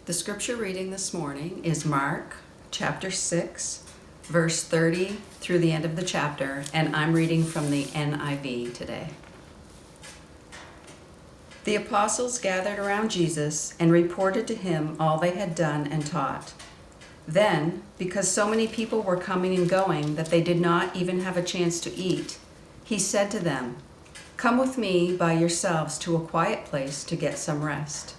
The scripture reading this morning is Mark chapter 6, verse 30 through the end of the chapter, and I'm reading from the NIV today. The apostles gathered around Jesus and reported to him all they had done and taught. Then, because so many people were coming and going that they did not even have a chance to eat, he said to them, "Come with me by yourselves to a quiet place to get some rest."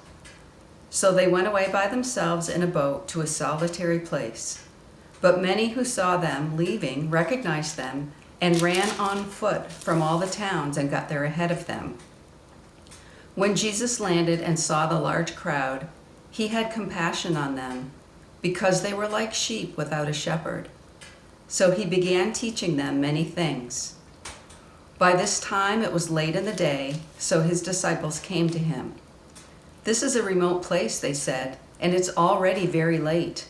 So they went away by themselves in a boat to a solitary place. But many who saw them leaving recognized them and ran on foot from all the towns and got there ahead of them. When Jesus landed and saw the large crowd, he had compassion on them, because they were like sheep without a shepherd. So he began teaching them many things. By this time it was late in the day, so his disciples came to him. "This is a remote place," they said, "and it's already very late.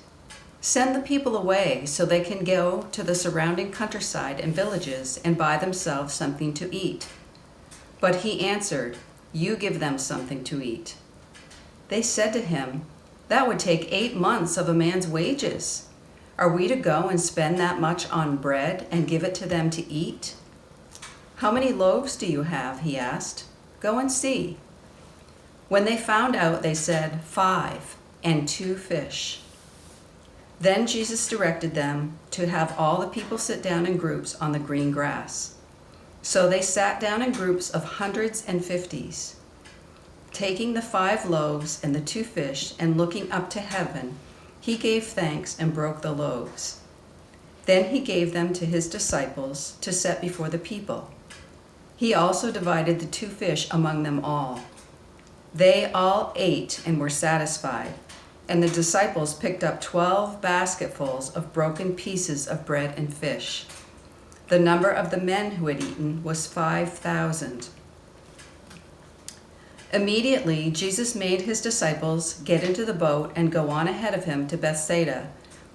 Send the people away so they can go to the surrounding countryside and villages and buy themselves something to eat." But he answered, "You give them something to eat." They said to him, "That would take 8 months of a man's wages. Are we to go and spend that much on bread and give it to them to eat?" "How many loaves do you have?" he asked. "Go and see." When they found out, they said, 5, and 2 fish. Then Jesus directed them to have all the people sit down in groups on the green grass. So they sat down in groups of hundreds and fifties. Taking the 5 loaves and the 2 fish and looking up to heaven, he gave thanks and broke the loaves. Then he gave them to his disciples to set before the people. He also divided the 2 fish among them all. They all ate and were satisfied, and the disciples picked up 12 basketfuls of broken pieces of bread and fish. The number of the men who had eaten was 5,000. Immediately, Jesus made his disciples get into the boat and go on ahead of him to Bethsaida,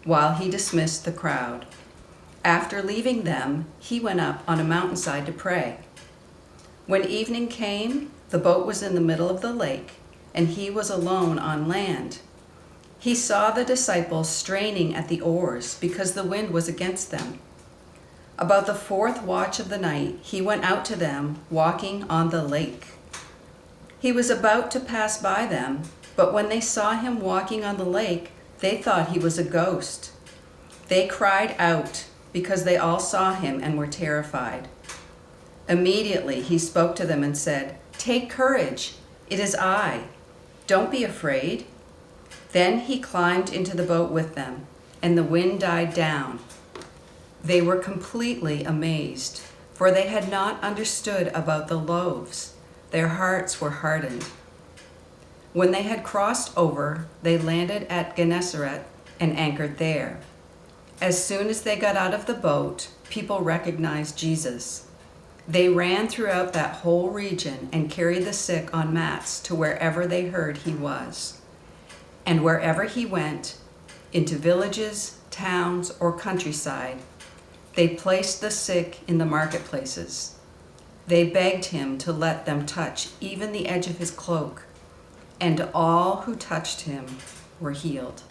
while he dismissed the crowd. After leaving them, he went up on a mountainside to pray. When evening came, the boat was in the middle of the lake, and he was alone on land. He saw the disciples straining at the oars because the wind was against them. About the 4th watch of the night, he went out to them, walking on the lake. He was about to pass by them, but when they saw him walking on the lake, they thought he was a ghost. They cried out because they all saw him and were terrified. Immediately he spoke to them and said, "Take courage, it is I. Don't be afraid." Then he climbed into the boat with them, and the wind died down. They were completely amazed, for they had not understood about the loaves. Their hearts were hardened. When they had crossed over, they landed at Gennesaret and anchored there. As soon as they got out of the boat, people recognized Jesus. They ran throughout that whole region and carried the sick on mats to wherever they heard he was. And wherever he went, into villages, towns, or countryside, they placed the sick in the marketplaces. They begged him to let them touch even the edge of his cloak, and all who touched him were healed.